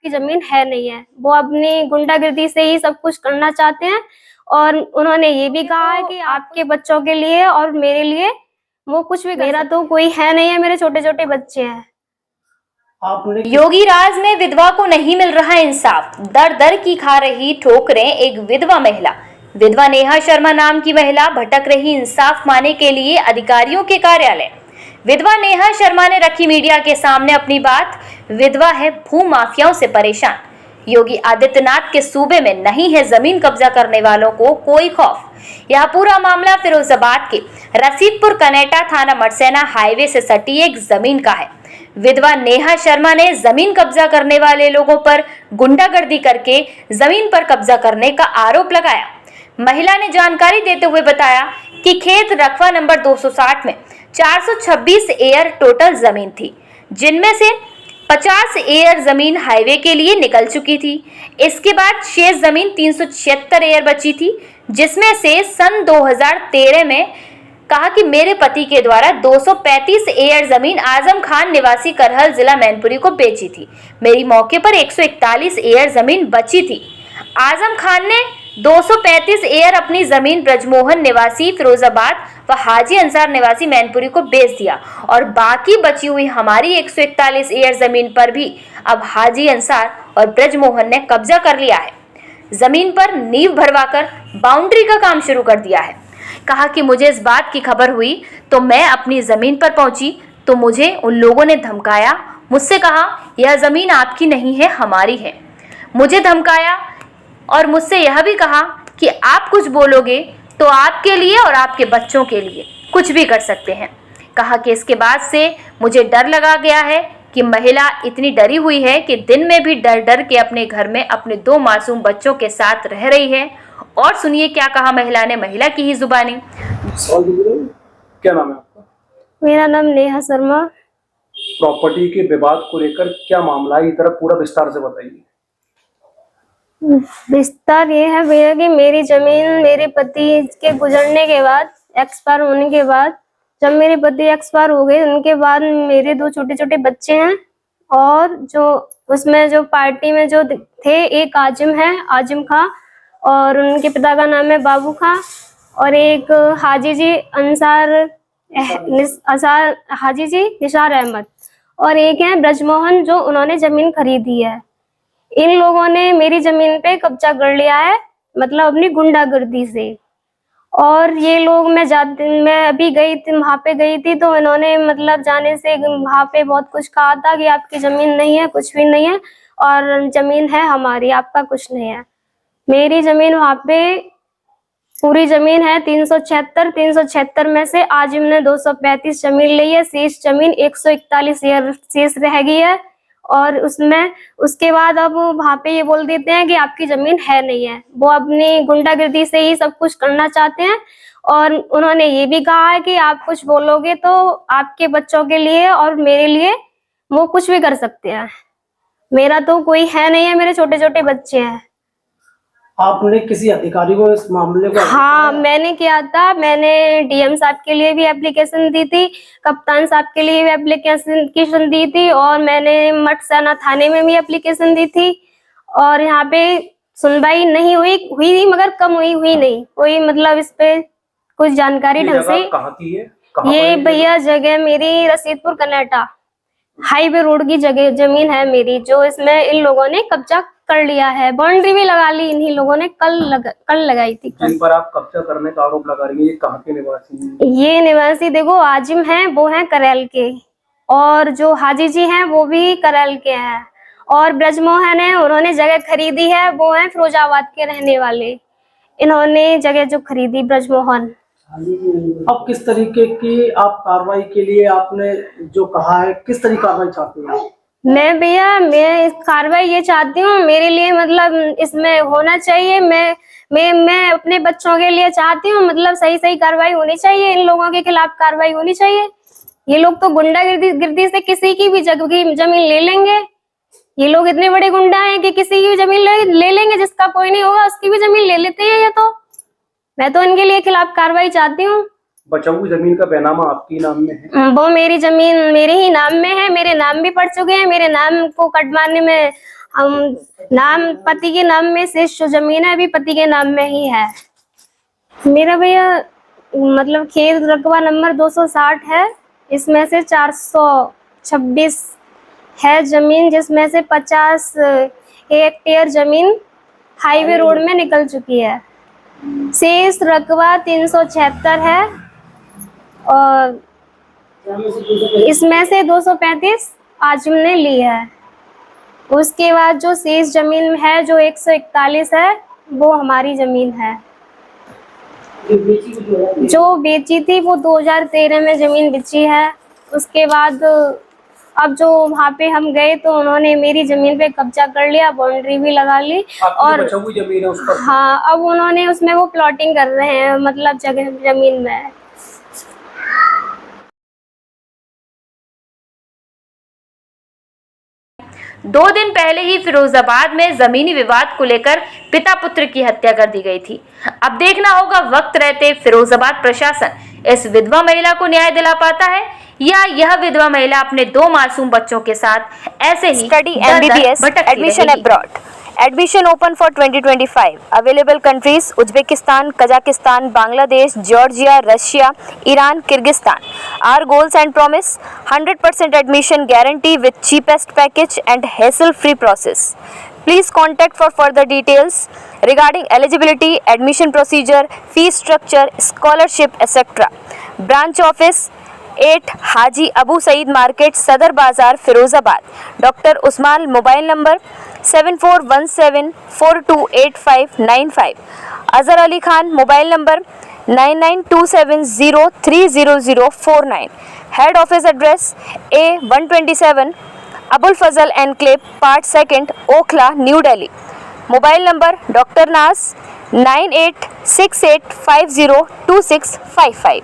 आपकी जमीन है नहीं है। वो अपनी गुंडागिर्दी से ही सब कुछ करना चाहते हैं और उन्होंने ये भी कहा है कि आपके बच्चों के लिए और मेरे लिए वो कुछ भी, मेरा तो कोई है नहीं है, मेरे छोटे छोटे बच्चे हैं। योगी राज में विधवा को नहीं मिल रहा इंसाफ, दर दर की खा रही ठोकरें एक विधवा महिला। विधवा नेहा शर्मा नाम की महिला भटक रही इंसाफ मांगने के लिए अधिकारियों के कार्यालय। विधवा नेहा शर्मा ने रखी मीडिया के सामने अपनी बात। विधवा है भू माफियाओं से परेशान। योगी आदित्यनाथ के सूबे में नहीं है जमीन कब्जा करने वालों को कोई खौफ। यह पूरा मामला फिरोजाबाद के रसीदपुर कनेटा थाना मटसेना हाईवे से सटी एक जमीन का है। विधवा नेहा शर्मा ने जमीन कब्जा करने वाले लोगों पर गुंडागर्दी करके जमीन पर कब्जा करने का आरोप लगाया। महिला ने जानकारी देते हुए बताया कि खेत रकबा नंबर 260 में 426 एयर टोटल जमीन थी, जिनमें से 50 एयर जमीन हाईवे के लिए निकल चुकी थी। इसके बाद शेष जमीन 376 एयर बची थी, जिसमें से सन 2013 में कहा कि मेरे पति के द्वारा 235 एयर जमीन आजम खान निवासी करहल जिला मैनपुरी को बेची थी। मेरी मौके पर 141 एयर जमीन बची थी। आजम खान ने 235 एयर अपनी जमीन ब्रजमोहन निवासी फिरोजाबाद व हाजी अंसार निवासी मैनपुरी को बेच दिया और बाकी बची हुई हमारी 141 एयर जमीन पर भी अब हाजी अंसार और ब्रजमोहन ने कब्जा कर लिया है। जमीन पर नींव भरवाकर बाउंड्री का काम शुरू कर दिया है। कहा कि मुझे इस बात की खबर हुई तो मैं अपनी जमीन पर पहुंची तो मुझे उन लोगों ने धमकाया। मुझसे कहा यह जमीन आपकी नहीं है, हमारी है। मुझे धमकाया और मुझसे यह भी कहा कि आप कुछ बोलोगे तो आपके लिए और आपके बच्चों के लिए कुछ भी कर सकते हैं। कहा कि इसके बाद से मुझे डर लगा गया है कि महिला इतनी डरी हुई है कि दिन में भी डर डर के अपने घर में अपने 2 मासूम बच्चों के साथ रह रही है। और सुनिए क्या कहा महिला ने, महिला की ही जुबानी। क्या नाम है आपका? मेरा नाम नेहा शर्मा। प्रॉपर्टी के विवाद को लेकर क्या मामला है, इधर पूरा विस्तार से बताइए। विस्तार ये है भैया कि मेरी जमीन मेरे पति के गुजरने के बाद, एक्सपायर होने के बाद, जब मेरे पति एक्सपायर हो गए उनके बाद मेरे 2 छोटे छोटे बच्चे हैं और जो उसमें जो पार्टी में जो थे, एक आजिम है, आजिम खां, और उनके पिता का नाम है बाबू खां, और एक हाजी जी हाजी जी निसार अहमद, और एक है ब्रजमोहन जो उन्होंने जमीन खरीदी है। इन लोगों ने मेरी जमीन पे कब्जा कर लिया है, मतलब अपनी गुंडागर्दी से। और ये लोग मैं अभी गई थी, वहां पे गई थी, तो इन्होंने मतलब जाने से वहां पे बहुत कुछ कहा था कि आपकी जमीन नहीं है, कुछ भी नहीं है, और जमीन है हमारी, आपका कुछ नहीं है। मेरी जमीन वहां पे पूरी जमीन है 376 में से आजिम ने 235 जमीन ली है, शेष जमीन 141 शेष रह गई है। और उसके बाद अब वहां पे ये बोल देते हैं कि आपकी जमीन है नहीं है। वो अपनी गुंडागिर्दी से ही सब कुछ करना चाहते हैं और उन्होंने ये भी कहा है कि आप कुछ बोलोगे तो आपके बच्चों के लिए और मेरे लिए वो कुछ भी कर सकते हैं। मेरा तो कोई है नहीं है, मेरे छोटे छोटे बच्चे हैं। आपने किसी अधिकारी को इस मामले को? हाँ, मैंने किया था। मैंने डीएम साहब के लिए भी एप्लीकेशन दी थी, कप्तान साहब के लिए भी एप्लीकेशन दी थी, और मैंने मटसेना थाने में भी एप्लीकेशन दी थी। और यहाँ पे सुनवाई नहीं हुई मगर कम हुई नहीं कोई, मतलब इस पे कुछ जानकारी ढंग से। कहाँ की है? ये भैया जगह मेरी रसीदपुर कनेटा हाईवे रोड की जगह जमीन है मेरी, जो इसमें इन लोगों ने कब्जा कर लिया है। बाउंड्री भी लगा ली इन्हीं लोगों ने, कल लगाई थी। जिन पर आप कब्जा करने का आरोप लगा रही हैं, ये कहाँ के निवासी हैं? ये निवासी देखो आजिम हैं, वो हैं करैल के, और जो हाजी जी हैं वो भी करैल के हैं, और ब्रजमोहन है, उन्होंने जगह खरीदी है, वो हैं फिरोजाबाद के रहने वाले। इन्होंने जगह जो खरीदी ब्रजमोहन। अब किस तरीके की आप कार्रवाई के लिए आपने जो कहा है, किस तरीके कार्रवाई चाहते हैं? मैं कार्रवाई ये चाहती हूँ, मेरे लिए मतलब इसमें होना चाहिए। मैं अपने बच्चों के लिए चाहती हूँ, मतलब सही कार्रवाई होनी चाहिए, इन लोगों के खिलाफ कार्रवाई होनी चाहिए। ये लोग तो गुंडागिर्दी से किसी की भी जमीन ले लेंगे। ये लोग इतने बड़े गुंडा हैं कि किसी की भी जमीन ले लेंगे, जिसका कोई नहीं होगा उसकी भी जमीन ले लेते हैं ये तो। मैं तो इनके लिए खिलाफ कार्रवाई चाहती हूँ। बचाऊ हुई जमीन का बैनामा आपके नाम में है? वो मेरी जमीन मेरे ही नाम में है, मेरे नाम भी पड़ चुके हैं। मेरे नाम को कटवाने में हम नाम पति के नाम में शेष जो जमीन है अभी पति के नाम में ही है। मेरा भैया मतलब खेत रकबा नंबर 260 है, इसमें से 426 है जमीन, जिसमें से 50 हेक्टेयर जमीन हाईवे रोड में निकल चुकी है। शेष रकबा 376 है और इसमें से 235 आजिम ने ली है। उसके बाद जो शेष जमीन है जो 141 है वो हमारी जमीन है। जो बेची थी वो 2013 में जमीन बेची है। उसके बाद अब जो वहाँ पे हम गए तो उन्होंने मेरी जमीन पे कब्जा कर लिया, बाउंड्री भी लगा ली और बचा हुई जमीन है उस पर? हाँ, अब उन्होंने उसमें वो प्लॉटिंग कर रहे हैं, मतलब जगह जमीन में। दो दिन पहले ही फिरोजाबाद में जमीनी विवाद को लेकर पिता पुत्र की हत्या कर दी गई थी। अब देखना होगा वक्त रहते फिरोजाबाद प्रशासन इस विधवा महिला को न्याय दिला पाता है या यह विधवा महिला अपने 2 मासूम बच्चों के साथ ऐसे ही Study MBBS, admission abroad. Admission open for 2025. Available countries: Uzbekistan, Kazakhstan, Bangladesh, Georgia, Russia, Iran, Kyrgyzstan. Our goals and promise: 100% admission guarantee with cheapest package and hassle-free process. Please contact for further details regarding eligibility, admission procedure, fee structure, scholarship, etc. Branch office 8 Haji Abu Saeed market, Sadar Bazaar, Firozabad. Doctor Usman, mobile number 7417428595। Azhar Ali Khan, mobile number 9927030049। Head office address A127 Abul Fazal enclave, part 2, Okhla, New Delhi. Mobile number doctor Naaz 9868502655।